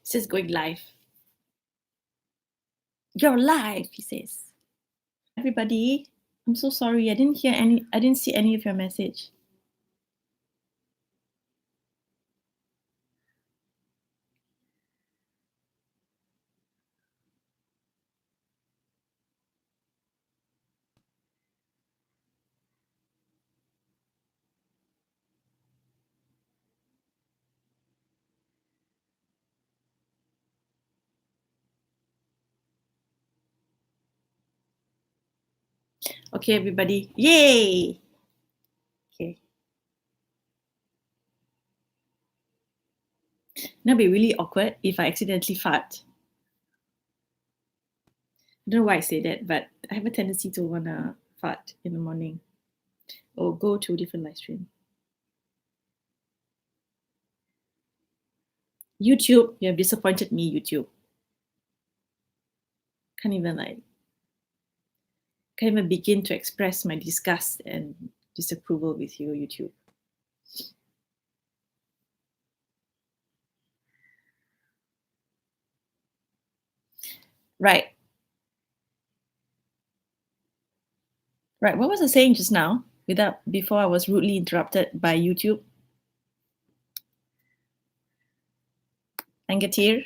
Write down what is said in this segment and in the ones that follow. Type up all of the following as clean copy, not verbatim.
says going live. You're live, he says. Everybody, I'm so sorry. I didn't see any of your message. Okay, everybody. Yay! Okay. That'd be really awkward if I accidentally fart. I don't know why I say that, but I have a tendency to wanna fart in the morning or go to a different live stream. YouTube, you have disappointed me, YouTube. Can't even begin to express my disgust and disapproval with you, YouTube. Right. Right. What was I saying just now? Before I was rudely interrupted by YouTube. Angatir.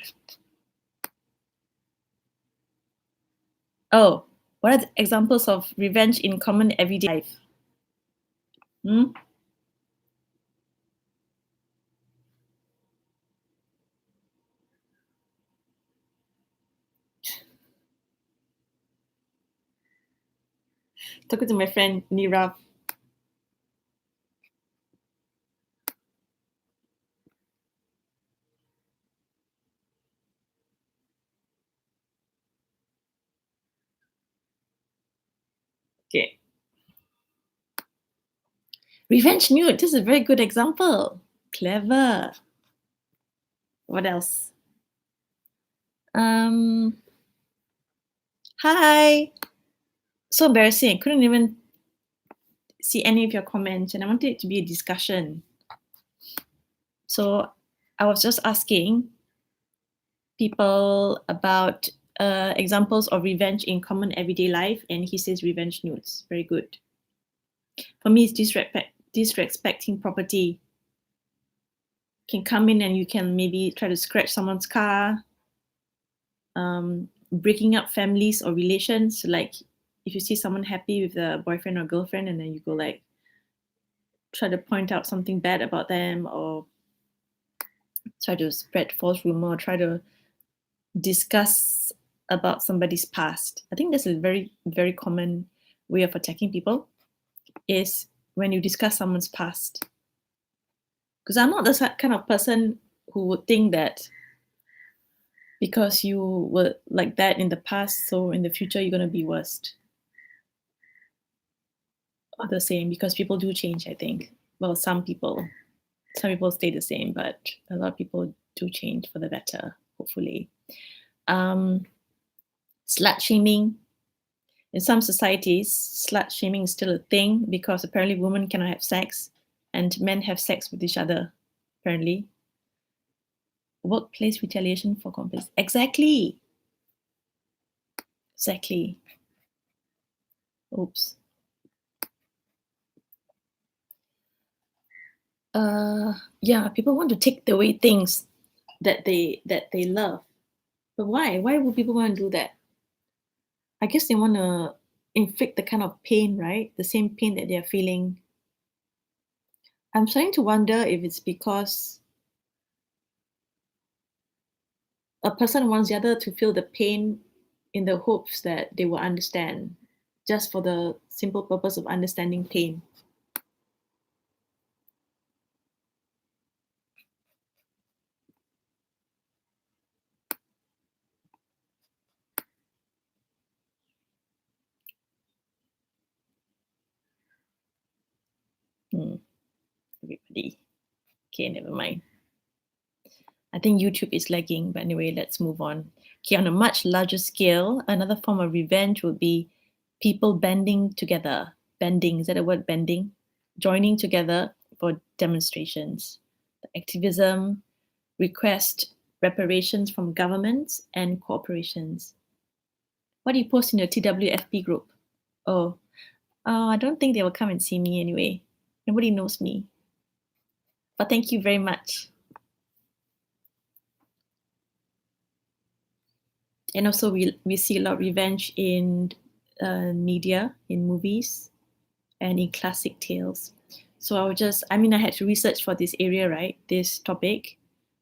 Oh, what are the examples of revenge in common everyday life? Hmm? Talking to my friend Nirav. Okay. Revenge nude. This is a very good example. Clever. What else? Hi. So embarrassing. Couldn't even see any of your comments, and I wanted it to be a discussion. So I was just asking people about examples of revenge in common everyday life, and he says revenge nudes. Very good. For me, it's disrespecting property. Can come in and you can maybe try to scratch someone's car, breaking up families or relations. Like if you see someone happy with a boyfriend or girlfriend, and then you go like try to point out something bad about them, or try to spread false rumor, or try to discuss about somebody's past. I think that's a very, very common way of attacking people, is when you discuss someone's past. Because I'm not the kind of person who would think that because you were like that in the past, so in the future you're going to be worst. Or the same, because people do change, I think. Well, some people stay the same, but a lot of people do change for the better, hopefully. Slut shaming. In some societies, slut shaming is still a thing because apparently women cannot have sex and men have sex with each other, apparently. Workplace retaliation for complaints. Exactly. Oops. Yeah, people want to take away things that they love. But why? Why would people want to do that? I guess they want to inflict the kind of pain, right? The same pain that they're feeling. I'm starting to wonder if it's because a person wants the other to feel the pain in the hopes that they will understand, just for the simple purpose of understanding pain. Everybody. Okay, never mind. I think YouTube is lagging, but anyway, let's move on. Okay, on a much larger scale, another form of revenge would be people banding together. Bending, is that a word, bending? Joining together for demonstrations. The activism, request reparations from governments and corporations. What do you post in your TWFP group? Oh, I don't think they will come and see me anyway. Nobody knows me. But thank you very much. And also we see a lot of revenge in media, in movies, and in classic tales. So I had to research for this area, right? This topic.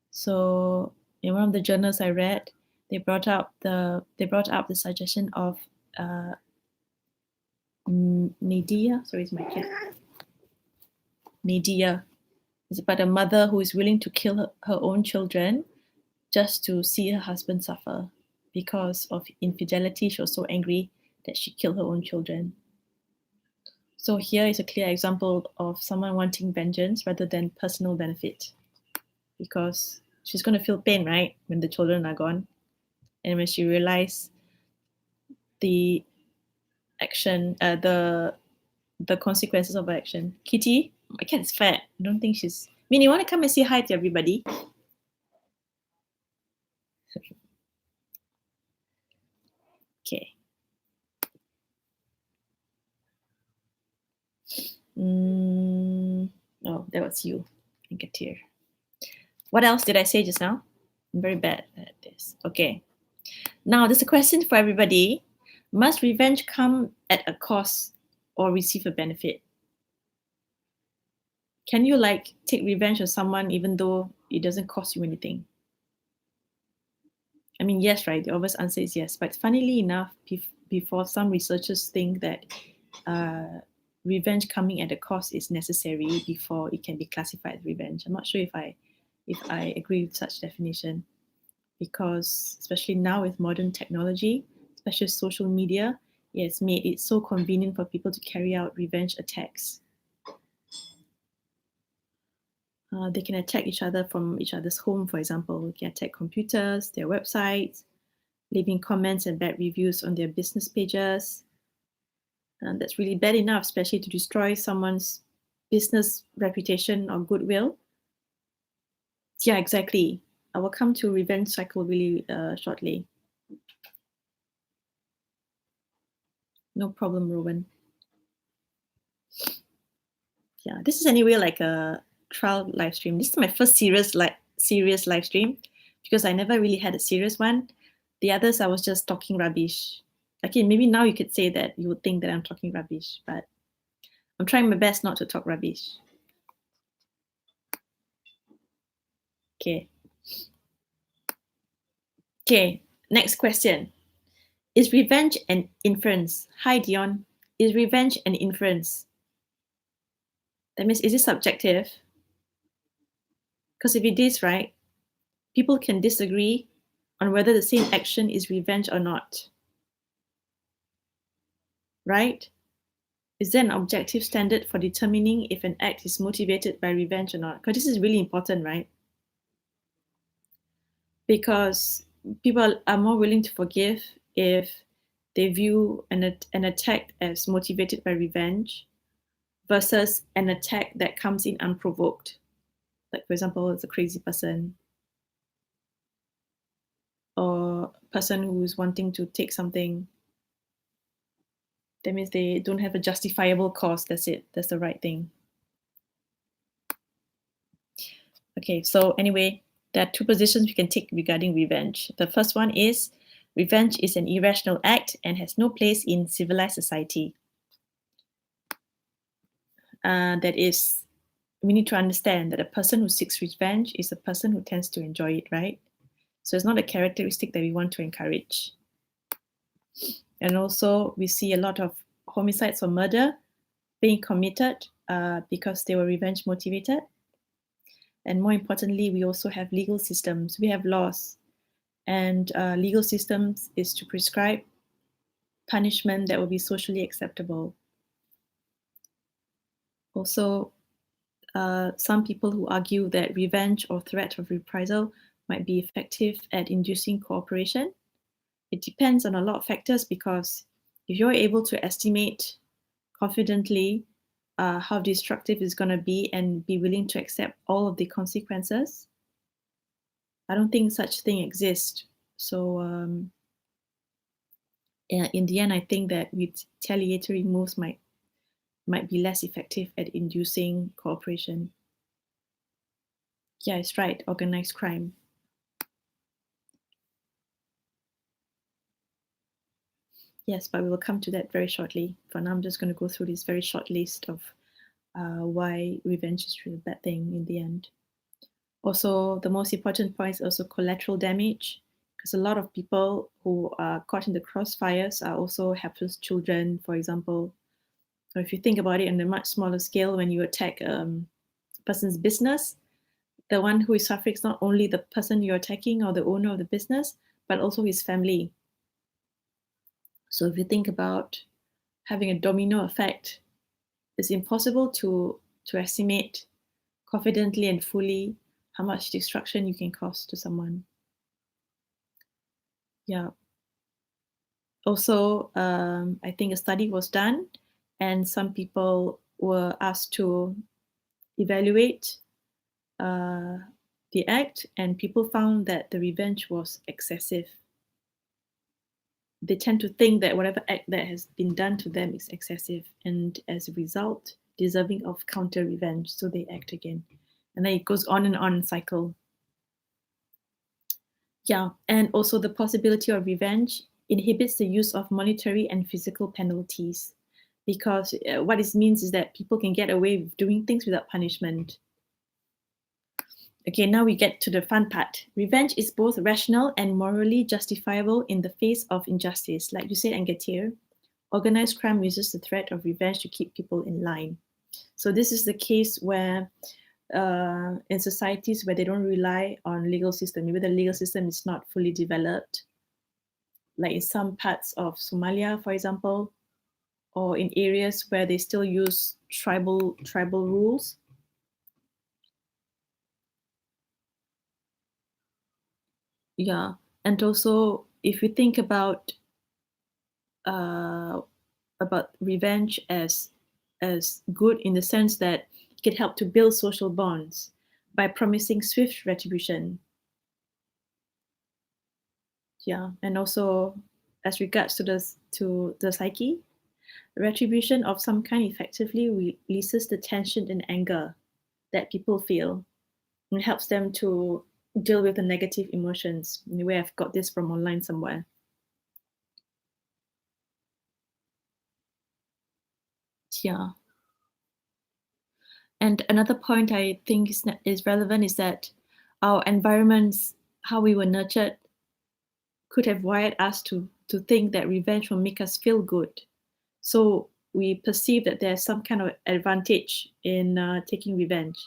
So in one of the journals I read, they brought up the suggestion of Medea. Sorry, it's my cat. Medea. It's about a mother who is willing to kill her own children just to see her husband suffer. Because of infidelity, she was so angry that she killed her own children. So here is a clear example of someone wanting vengeance rather than personal benefit. Because she's going to feel pain, right, when the children are gone. And when she realizes the action, the consequences of her action. Kitty, my cat's fat. I don't think she's... Minnie, you want to come and say hi to everybody? Okay. Oh, that was you. I get here. What else did I say just now? I'm very bad at this. Okay. Now, there's a question for everybody. Must revenge come at a cost or receive a benefit? Can you take revenge on someone even though it doesn't cost you anything? I mean, yes, right? The obvious answer is yes. But funnily enough, before some researchers think that revenge coming at a cost is necessary before it can be classified as revenge. I'm not sure if I agree with such definition, because especially now with modern technology, especially social media, it's made it so convenient for people to carry out revenge attacks. They can attack each other from each other's home, for example. They can attack computers, their websites, leaving comments and bad reviews on their business pages. And that's really bad enough, especially to destroy someone's business reputation or goodwill. Yeah, exactly. I will come to revenge cycle really shortly. No problem, Rowan. Yeah, this is anyway like a trial live stream. This is my first serious live stream because I never really had a serious one. The others I was just talking rubbish. Okay, maybe now you could say that you would think that I'm talking rubbish, but I'm trying my best not to talk rubbish. Okay. Okay, next question. Is revenge an inference? Hi, Dion. Is revenge an inference? That means, is it subjective? Because if it is, right, people can disagree on whether the same action is revenge or not. Right? Is there an objective standard for determining if an act is motivated by revenge or not? Because this is really important, right? Because people are more willing to forgive if they view an attack as motivated by revenge versus an attack that comes in unprovoked. Like, for example, it's a crazy person or a person who's wanting to take something. That means they don't have a justifiable cause. That's it. That's the right thing. Okay, so anyway, there are two positions we can take regarding revenge. The first one is revenge is an irrational act and has no place in civilized society. That is, we need to understand that a person who seeks revenge is a person who tends to enjoy it, right? So it's not a characteristic that we want to encourage. And also, we see a lot of homicides or murder being committed because they were revenge motivated. And more importantly, we also have legal systems. We have laws. And legal systems is to prescribe punishment that will be socially acceptable. Also, some people who argue that revenge or threat of reprisal might be effective at inducing cooperation. It depends on a lot of factors, because if you're able to estimate confidently how destructive it's going to be and be willing to accept all of the consequences, I don't think such thing exists. So in the end, I think that retaliatory moves might be less effective at inducing cooperation. Yeah, it's right. Organized crime. Yes, but we will come to that very shortly. For now, I'm just going to go through this very short list of why revenge is really a bad thing in the end. Also, the most important point is also collateral damage, because a lot of people who are caught in the crossfires are also helpless children, for example. So if you think about it on a much smaller scale, when you attack a person's business, the one who is suffering is not only the person you're attacking or the owner of the business, but also his family. So if you think about having a domino effect, it's impossible to estimate confidently and fully how much destruction you can cause to someone. Yeah. Also, I think a study was done, and some people were asked to evaluate uh, the act, and people found that the revenge was excessive. They tend to think that whatever act that has been done to them is excessive, and as a result, deserving of counter revenge, so they act again. And then it goes on and on cycle. Yeah, and also the possibility of revenge inhibits the use of monetary and physical penalties, because what it means is that people can get away with doing things without punishment. Okay, now we get to the fun part. Revenge is both rational and morally justifiable in the face of injustice. Like you said, Angetir, organized crime uses the threat of revenge to keep people in line. So this is the case where in societies where they don't rely on legal system, maybe the legal system is not fully developed, like in some parts of Somalia, for example, or in areas where they still use tribal rules. Yeah, and also if you think uh, about revenge as good in the sense that it can help to build social bonds by promising swift retribution. Yeah, and also as regards to the psyche, retribution of some kind effectively releases the tension and anger that people feel and helps them to deal with the negative emotions. Anyway, I've got this from online somewhere. Yeah. And another point I think is relevant is that our environments, how we were nurtured, could have wired us to think that revenge will make us feel good. So we perceive that there's some kind of advantage in taking revenge.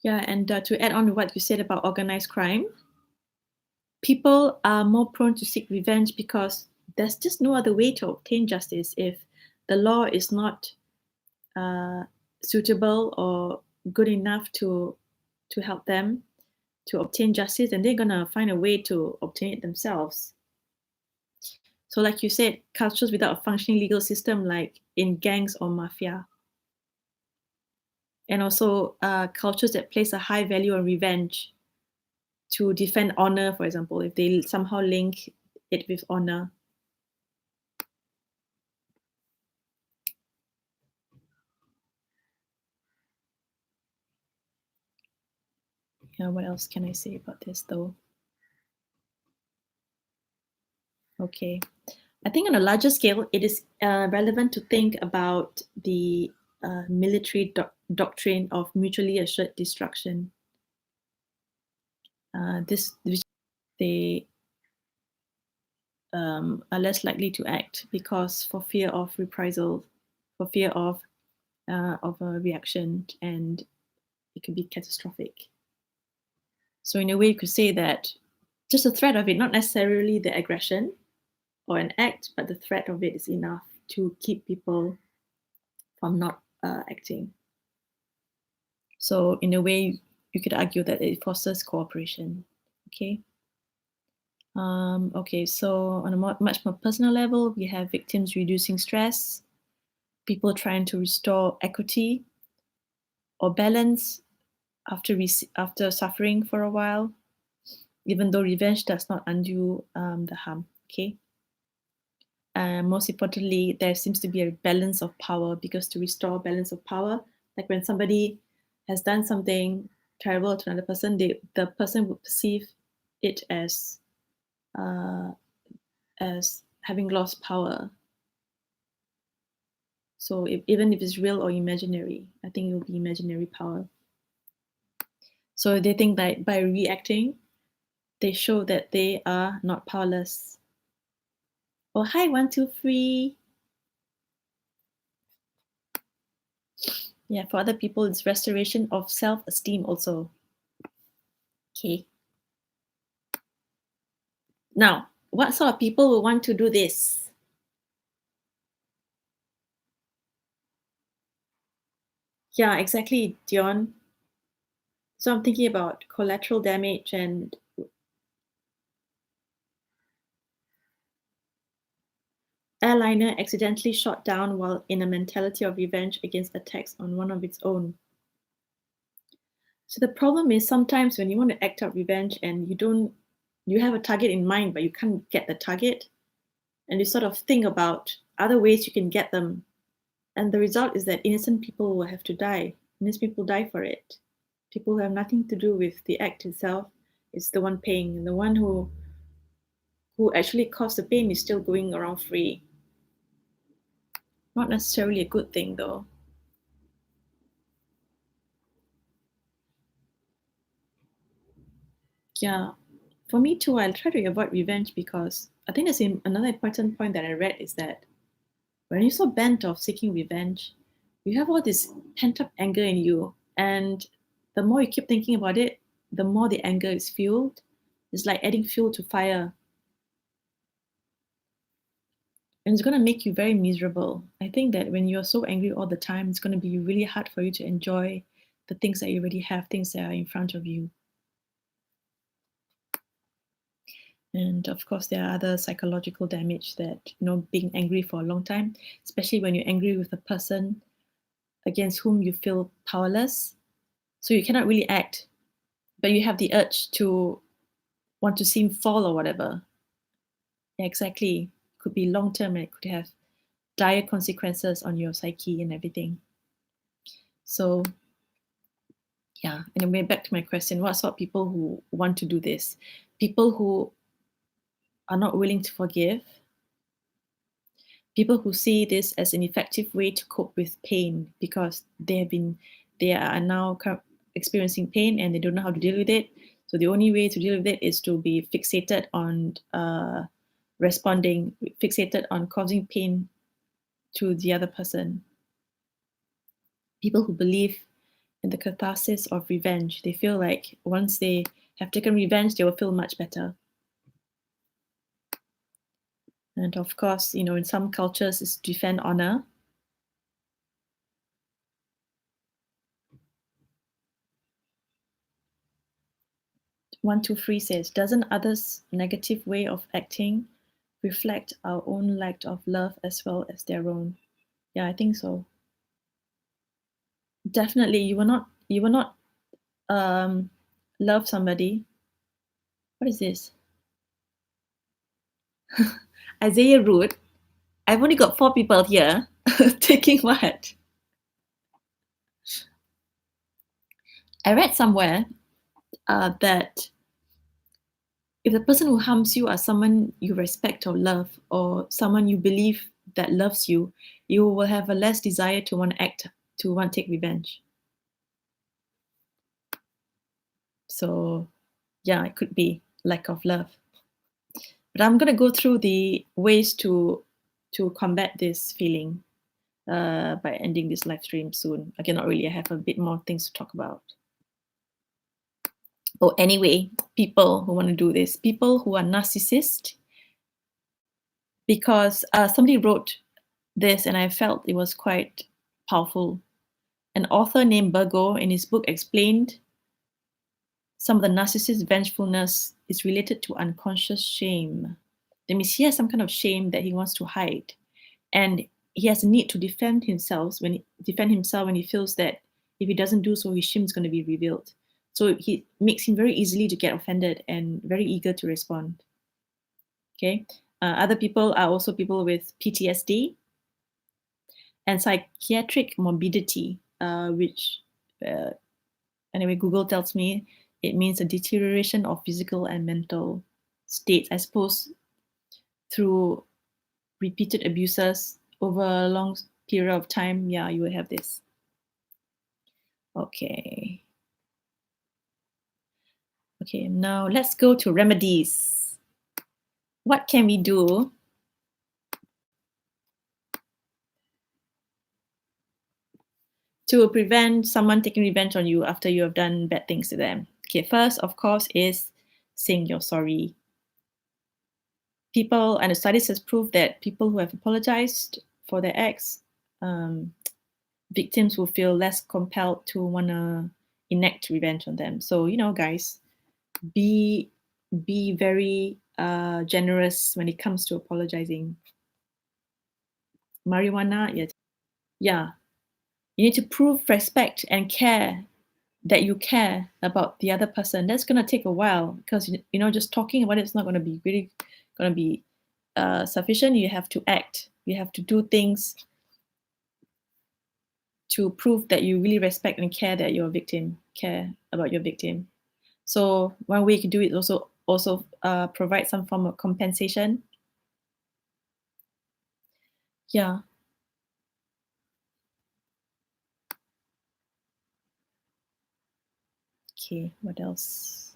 Yeah, and to add on to what you said about organized crime, people are more prone to seek revenge because there's just no other way to obtain justice if the law is not uh, suitable or good enough to help them to obtain justice, and they're gonna find a way to obtain it themselves. So, like you said, cultures without a functioning legal system, like in gangs or mafia, and also cultures that place a high value on revenge to defend honor, for example, if they somehow link it with honor. Yeah, what else can I say about this though? Okay. I think on a larger scale, it is relevant to think about the military doctrine of mutually assured destruction. This they are less likely to act because for fear of reprisal, for fear of a reaction, and it could be catastrophic. So in a way, you could say that just the threat of it, not necessarily the aggression or an act, but the threat of it is enough to keep people from not acting. So in a way, you could argue that it fosters cooperation. Okay. Okay, so on a much more personal level, we have victims reducing stress, people trying to restore equity or balance after suffering for a while, even though revenge does not undo the harm. Okay. Most importantly, there seems to be a balance of power, because to restore balance of power, like when somebody has done something terrible to another person, the person would perceive it uh, as having lost power. So even if it's real or imaginary, I think it will be imaginary power. So they think that by reacting, they show that they are not powerless. Oh, hi, 123. Yeah, for other people, it's restoration of self-esteem also. Okay. Now, what sort of people will want to do this? Yeah, exactly, Dion. So I'm thinking about collateral damage and airliner accidentally shot down while in a mentality of revenge against attacks on one of its own. So the problem is sometimes when you want to act out revenge and you have a target in mind, but you can't get the target, and you sort of think about other ways you can get them. And the result is that innocent people will have to die. Innocent people die for it. People who have nothing to do with the act itself is the one paying, and the one who actually caused the pain is still going around free. Not necessarily a good thing though. Yeah, for me too, I'll try to avoid revenge because I think another important point that I read is that when you're so bent of seeking revenge, you have all this pent up anger in you. And the more you keep thinking about it, the more the anger is fueled. It's like adding fuel to fire. And it's going to make you very miserable. I think that when you're so angry all the time, it's going to be really hard for you to enjoy the things that you already have, things that are in front of you. And of course, there are other psychological damage that, being angry for a long time, especially when you're angry with a person against whom you feel powerless. So you cannot really act, but you have the urge to want to see him fall or whatever. Yeah, exactly. Could be long term and it could have dire consequences on your psyche and everything. So, yeah. Anyway, back to my question, what sort of people who want to do this? People who are not willing to forgive, people who see this as an effective way to cope with pain because they are now experiencing pain and they don't know how to deal with it. So the only way to deal with it is to be fixated on responding, fixated on causing pain to the other person. People who believe in the catharsis of revenge, they feel like once they have taken revenge, they will feel much better. And of course, in some cultures, it's defend honor. 123 says, doesn't others' negative way of acting reflect our own lack of love as well as their own? Yeah, I think so. Definitely, you will not um, love somebody. What is this? Isaiah Root. I've only got 4 people here taking what? I read somewhere that if the person who harms you are someone you respect or love, or someone you believe that loves you, you will have a less desire to want to act, to want to take revenge. So, yeah, it could be lack of love. But I'm going to go through the ways to combat this feeling by ending this live stream soon. Okay, not really. I have a bit more things to talk about. Oh, anyway, people who want to do this, people who are narcissists, because somebody wrote this and I felt it was quite powerful. An author named Burgo in his book explained some of the narcissist's vengefulness is related to unconscious shame. That means he has some kind of shame that he wants to hide. And he has a need to defend himself when he feels that If he doesn't do so, his shame is going to be revealed. So he makes him very easily to get offended and very eager to respond. Okay. Other people are also people with PTSD and psychiatric morbidity, which uh, anyway, Google tells me it means a deterioration of physical and mental states. I suppose through repeated abuses over a long period of time, yeah, you will have this. Okay. Okay, now let's go to remedies. What can we do to prevent someone taking revenge on you after you have done bad things to them? Okay, first, of course, is saying you're sorry. People, and the studies has proved that people who have apologized for their acts, victims will feel less compelled to want to enact revenge on them. So, guys, be very generous when it comes to apologizing. Marijuana, yeah. You need to prove respect and care, that you care about the other person. That's going to take a while because just talking about it's not going to be really going to be sufficient. You have to act. You have to do things to prove that you really respect and care that your victim care about your victim. So one way you can do it also provide some form of compensation. Yeah. Okay. What else?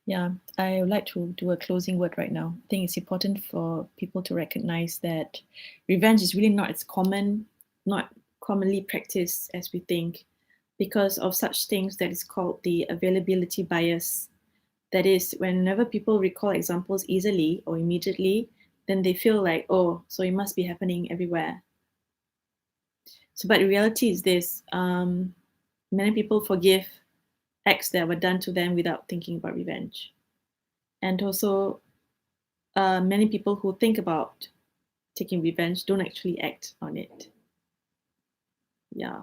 Yeah, I would like to do a closing word right now. I think it's important for people to recognize that revenge is really not commonly practiced as we think, because of such things that is called the availability bias. That is, whenever people recall examples easily or immediately, then they feel like, oh, so it must be happening everywhere. So, but the reality is this: many people forgive acts that were done to them without thinking about revenge, and also many people who think about taking revenge don't actually act on it. Yeah.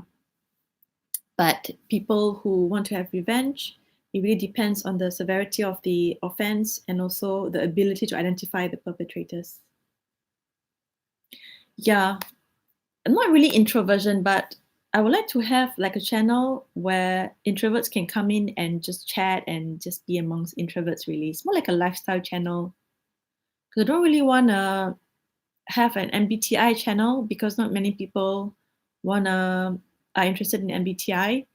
But people who want to have revenge, it really depends on the severity of the offense and also the ability to identify the perpetrators. Yeah, not really introversion, but I would like to have like a channel where introverts can come in and just chat and just be amongst introverts, really. It's more like a lifestyle channel. Because I don't really want to have an MBTI channel because not many people are interested in MBTI,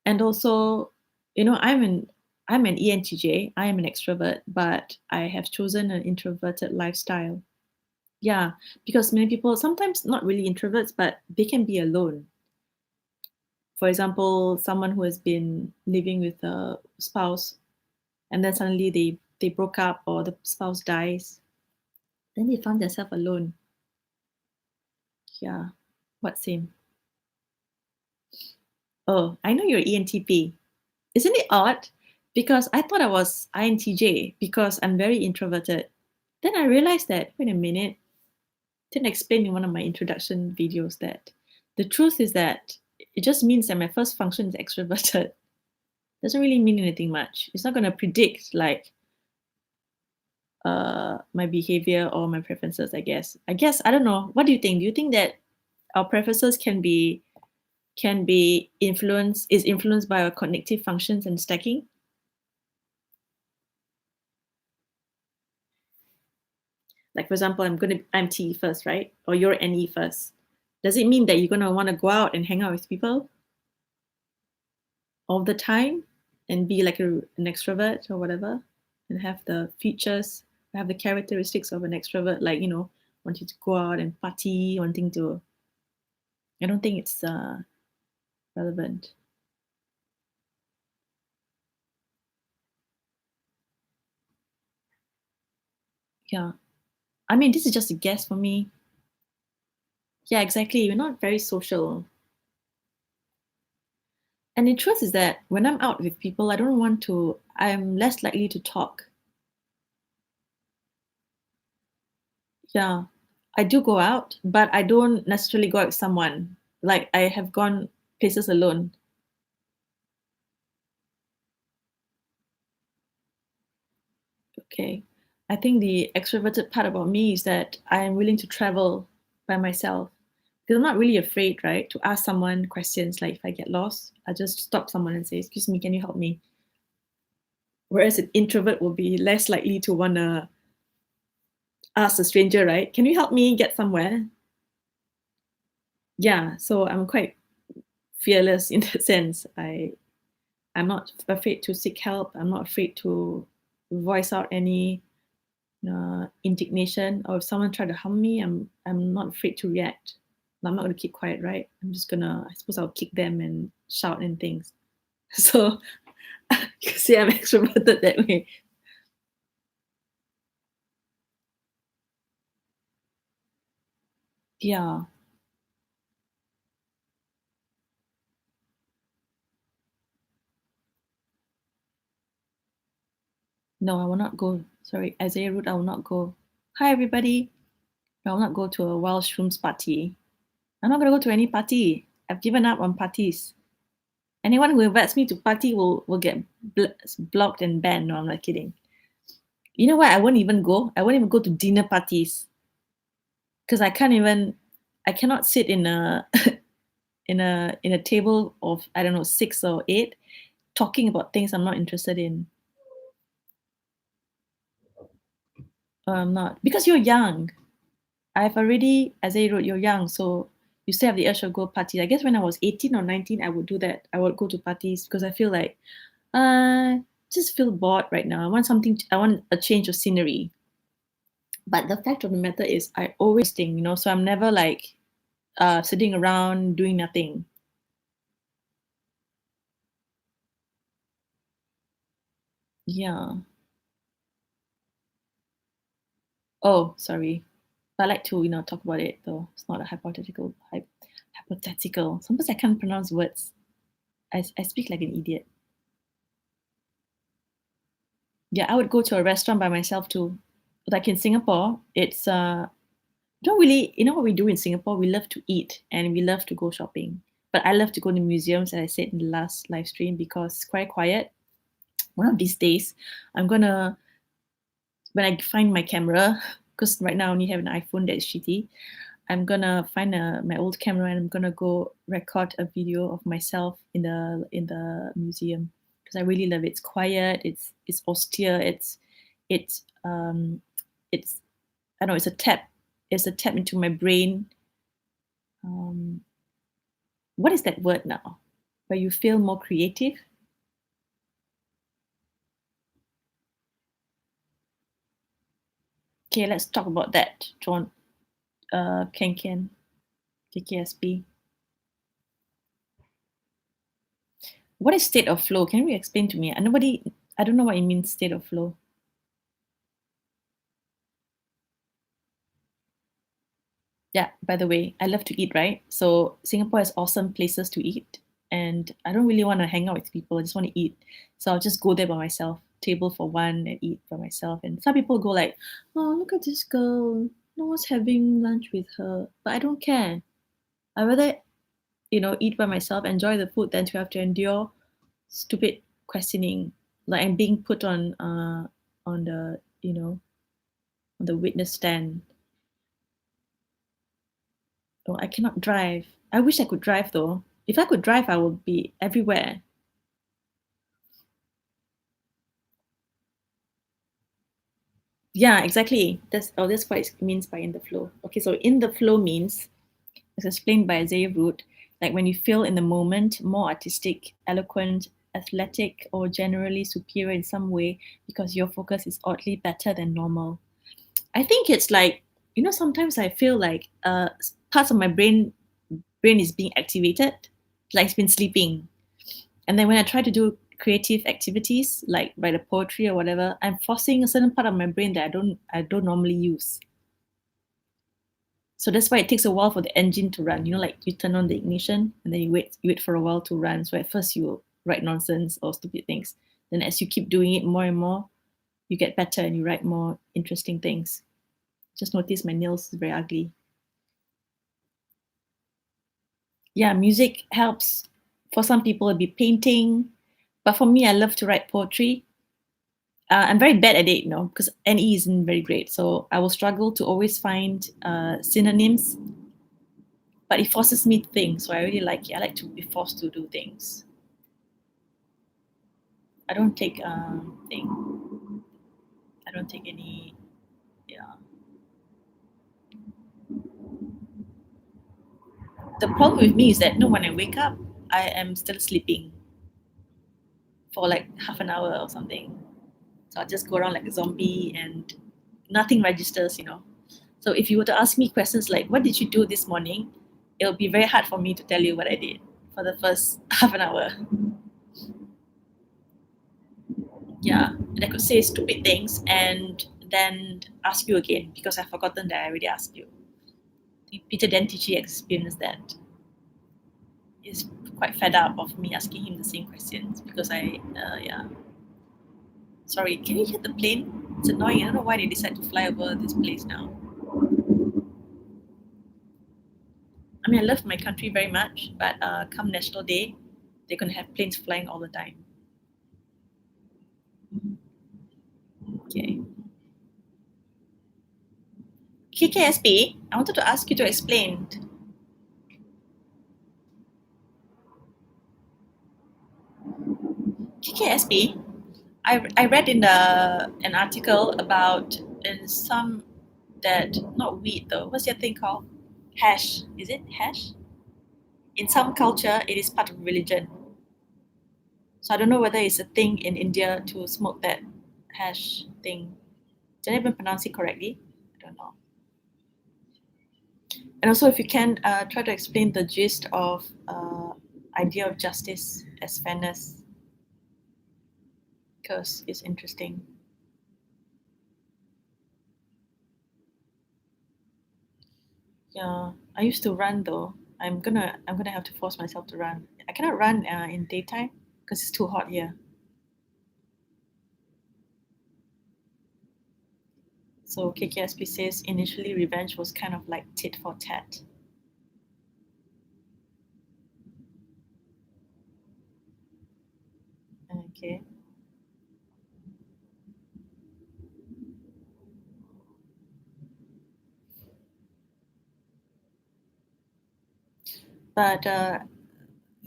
and also, I'm an ENTJ. I am an extrovert, but I have chosen an introverted lifestyle. Yeah, because many people sometimes not really introverts, but they can be alone. For example, someone who has been living with a spouse, and then suddenly they broke up or the spouse dies, then they found themselves alone. Yeah, what same? Oh, I know you're ENTP. Isn't it odd? Because I thought I was INTJ because I'm very introverted. Then I realized that, wait a minute, didn't explain in one of my introduction videos that the truth is that it just means that my first function is extroverted. Doesn't really mean anything much. It's not going to predict like my behavior or my preferences, I guess. I don't know. What do you think? Do you think that our preferences can be influenced by our cognitive functions and stacking? Like for example, I'm T first, right? Or you're NE first. Does it mean that you're gonna want to go out and hang out with people all the time and be like an extrovert or whatever, and have the features, have the characteristics of an extrovert, like wanting to go out and party, wanting to? I don't think it's relevant. Yeah, I mean this is just a guess for me. Yeah, exactly. We're not very social. And the truth is that when I'm out with people, I'm less likely to talk. Yeah. I do go out, but I don't necessarily go out with someone. Like I have gone places alone. Okay. I think the extroverted part about me is that I am willing to travel by myself. Because I'm not really afraid, right, to ask someone questions. Like if I get lost, I just stop someone and say, "Excuse me, can you help me?" Whereas an introvert will be less likely to wanna ask a stranger, right? Can you help me get somewhere? Yeah, so I'm quite fearless in that sense. I'm not afraid to seek help. I'm not afraid to voice out any indignation, or if someone tried to harm me, I'm not afraid to react. I'm not gonna keep quiet, right? I'm just gonna, I suppose I'll kick them and shout and things. So you can say I'm extroverted that way. Yeah. No, I will not go. Sorry, Isaiah Root, I will not go. Hi everybody. I will not go to a Welsh rooms party. I'm not gonna go to any party. I've given up on parties. Anyone who invites me to party will get blocked and banned. No, I'm not kidding. You know what? I won't even go. I won't even go to dinner parties because I cannot sit in a in a table of, I don't know, 6 or 8 talking about things I'm not interested in. I'm not, because you're young. I've already, as I wrote, you're young, so you still have the urge to go parties. I guess when I was 18 or 19, I would do that. I would go to parties because I feel like uh just feel bored right now. I want a change of scenery. But the fact of the matter is I always think, so I'm never like sitting around doing nothing. Yeah. Oh, sorry. I like to, talk about it though. It's not a hypothetical. Sometimes I can't pronounce words. I speak like an idiot. Yeah, I would go to a restaurant by myself too. Like in Singapore, it's don't really, what we do in Singapore, we love to eat and we love to go shopping. But I love to go to museums, as I said in the last live stream, because it's quite quiet. One of these days, I'm gonna, when I find my camera, because right now I only have an iPhone that is shitty, I'm gonna find my old camera and I'm gonna go record a video of myself in the museum because I really love it. It's quiet. It's austere. It's I don't know. It's a tap. It's a tap into my brain. Um, what is that word now? Where you feel more creative. Okay, let's talk about that, John. Ken, KKSB. What is state of flow? Can you explain to me? I don't know what it means, state of flow. Yeah, by the way, I love to eat, right? So Singapore has awesome places to eat, and I don't really want to hang out with people. I just want to eat. So I'll just go there by myself, table for one, and eat by myself. And some people go like, "Oh, look at this girl. No one's having lunch with her." But I don't care. I rather, eat by myself, enjoy the food, than to have to endure stupid questioning, like I'm being put on the, on the witness stand. Oh, I cannot drive. I wish I could drive though. If I could drive, I would be everywhere. Yeah, exactly. That's what it means by in the flow. Okay, so in the flow means, as explained by Isaiah Root, like when you feel in the moment more artistic, eloquent, athletic, or generally superior in some way because your focus is oddly better than normal. I think it's like, sometimes I feel like parts of my brain is being activated, like it's been sleeping. And then when I try to do creative activities like write a poetry or whatever, I'm forcing a certain part of my brain that I don't normally use. So that's why it takes a while for the engine to run. Like you turn on the ignition and then you wait for a while to run. So at first you write nonsense or stupid things. Then as you keep doing it more and more, you get better and you write more interesting things. Just noticed my nails is very ugly. Yeah, music helps. For some people, it'd be painting, but for me, I love to write poetry. I'm very bad at it, because NE isn't very great. So I will struggle to always find synonyms, but it forces me to think. So I really like it. I like to be forced to do things. I don't take thing. I don't take any. Yeah. The problem with me is that when I wake up, I am still sleeping for like half an hour or something. So I'll just go around like a zombie and nothing registers. So if you were to ask me questions like, what did you do this morning? It'll be very hard for me to tell you what I did for the first half an hour. Yeah. And I could say stupid things and then ask you again because I've forgotten that I already asked you. Peter Dentici experienced that. He's quite fed up of me asking him the same questions because yeah. Sorry, can you hear the plane? It's annoying. I don't know why they decide to fly over this place now. I mean, I love my country very much, but come National Day, they're going to have planes flying all the time. Okay. KKSP, I wanted to ask you to explain. KKSP, I read in an article about in some that, not weed though, what's your thing called? Hash. Is it hash? In some culture, it is part of religion. So I don't know whether it's a thing in India to smoke that hash thing. Did I even pronounce it correctly? I don't know. And also, if you can try to explain the gist of idea of justice as fairness, because it's interesting. Yeah, I used to run though. I'm gonna have to force myself to run. I cannot run in daytime because it's too hot here. So KKSP says initially revenge was kind of like tit for tat. Okay. But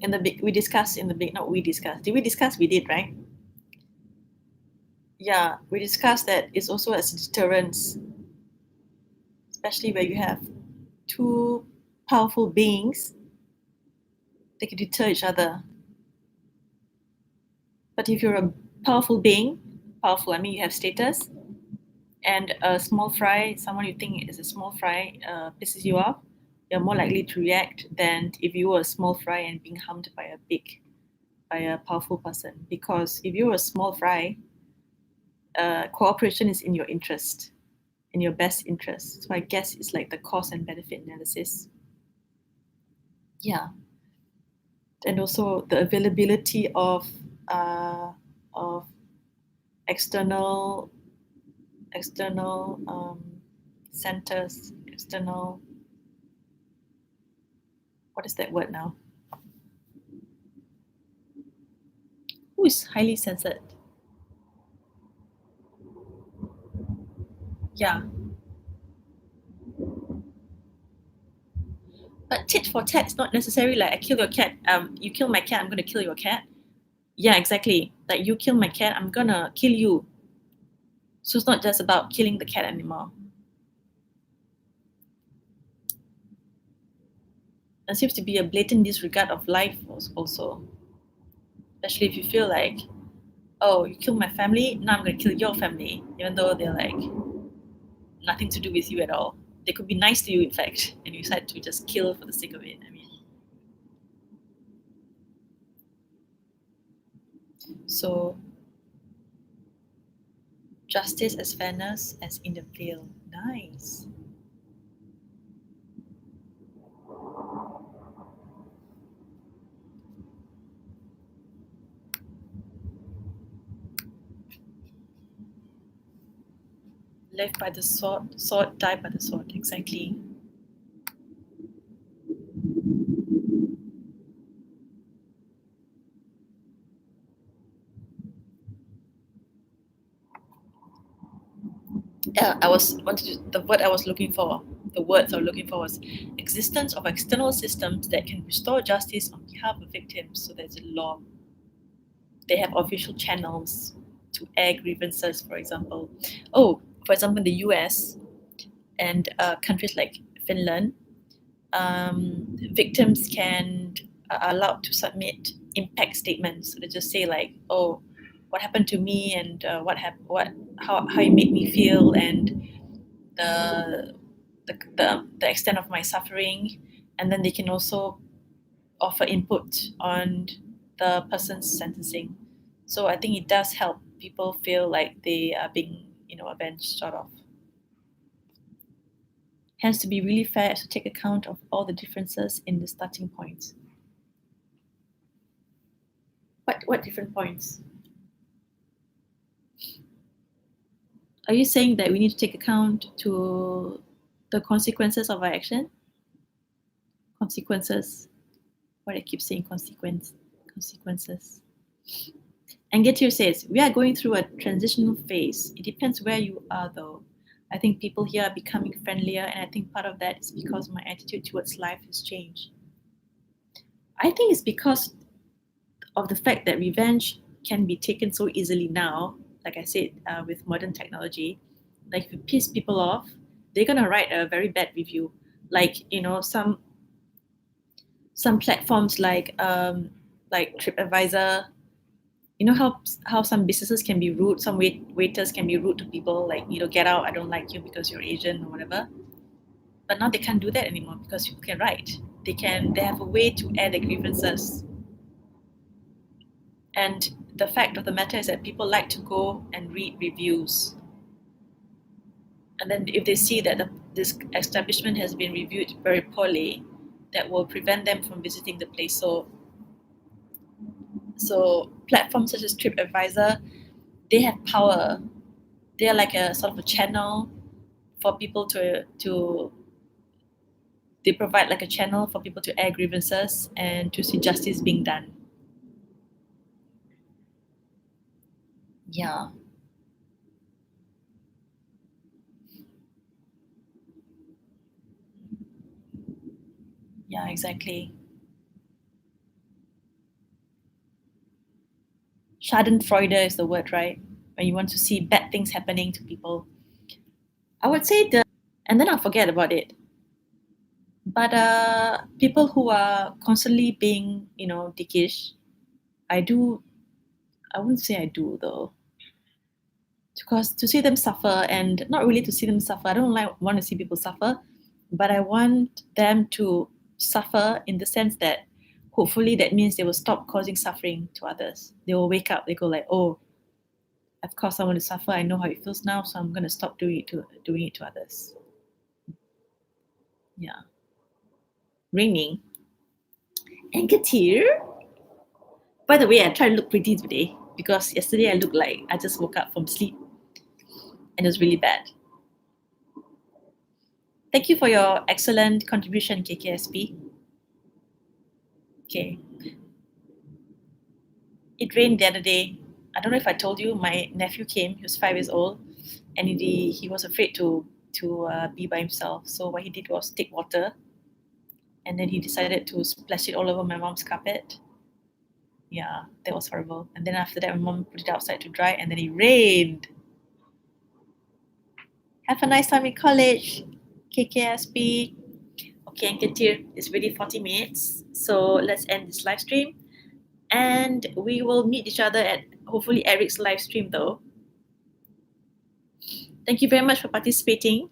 in the big, we discussed in the big, not we discussed. Did we discuss? We did, right? Yeah, we discussed that it's also as a deterrence, especially where you have two powerful beings, they can deter each other. But if you're a powerful being, powerful, I mean, you have status, and a small fry, someone you think is a small fry, pisses you off, you're more likely to react than if you were a small fry and being harmed by a powerful person. Because if you were a small fry, cooperation is in your interest, in your best interest. So I guess it's like the cost and benefit analysis. Yeah, and also the availability of external centers, external, what is that word now? Who is highly censored? Yeah. But tit for tat is not necessarily like I kill your cat, you kill my cat, I'm gonna kill your cat. Yeah, exactly. Like you kill my cat, I'm gonna kill you. So it's not just about killing the cat anymore. There seems to be a blatant disregard of life also. Especially if you feel like, oh, you killed my family, now I'm gonna kill your family, even though they're like nothing to do with you at all. They could be nice to you, in fact, and you decide to just kill for the sake of it. I mean, so justice as fairness as in the veil. Nice. Live by the sword, die by the sword. Exactly. The word I was looking for, the words I was looking for was existence of external systems that can restore justice on behalf of victims. So there's a law. They have official channels to air grievances, for example. Oh, for example, in the US and countries like Finland, victims can are allowed to submit impact statements. So they just say like, "Oh, what happened to me, and how it made me feel, and the the extent of my suffering," and then they can also offer input on the person's sentencing. So I think it does help people feel like they are being, avenged, sort of. Hence, to be really fair, is to take account of all the differences in the starting points. What different points? Are you saying that we need to take account to the consequences of our action? Consequences. What I keep saying, consequences. And Getir says, we are going through a transitional phase. It depends where you are, though. I think people here are becoming friendlier, and I think part of that is because my attitude towards life has changed. I think it's because of the fact that revenge can be taken so easily now, like I said, with modern technology. Like if you piss people off, they're gonna write a very bad review. Like some platforms like TripAdvisor. You know how some businesses can be rude, some waiters can be rude to people, like, get out, I don't like you because you're Asian or whatever. But now they can't do that anymore because people can write. They have a way to air their grievances. And the fact of the matter is that people like to go and read reviews. And then if they see that this establishment has been reviewed very poorly, that will prevent them from visiting the place. So platforms such as TripAdvisor, they have power. They are like a sort of a channel for people they provide like a channel for people to air grievances and to see justice being done. Yeah. Yeah, exactly. Schadenfreude is the word, right? When you want to see bad things happening to people. I would say and then I'll forget about it. But people who are constantly being, dickish, I wouldn't say I do though. Because to see them suffer, and not really to see them suffer, I don't want to see people suffer, but I want them to suffer in the sense that hopefully that means they will stop causing suffering to others. They will wake up, they go like, oh, I've caused someone to suffer, I know how it feels now, so I'm going to stop doing it to others. Yeah. Raining. And Katir. By the way, I try to look pretty today because yesterday I looked like I just woke up from sleep and it was really bad. Thank you for your excellent contribution, KKSP. Okay. It rained the other day. I don't know if I told you, my nephew came, he was 5 years old, and he was afraid to be by himself. So what he did was take water, and then he decided to splash it all over my mom's carpet. Yeah, that was horrible. And then after that, my mom put it outside to dry, and then it rained. Have a nice time in college, KKSP. Okay, and Katir, it's really 40 minutes. So let's end this live stream. And we will meet each other at hopefully Eric's live stream though. Thank you very much for participating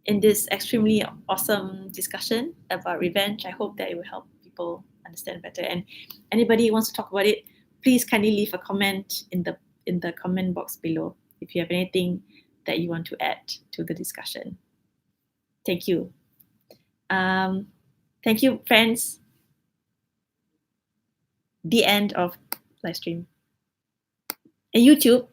in this extremely awesome discussion about revenge. I hope that it will help people understand better. And anybody who wants to talk about it, please kindly leave a comment in the comment box below if you have anything that you want to add to the discussion. Thank you. Thank you, friends. The end of live stream. And YouTube.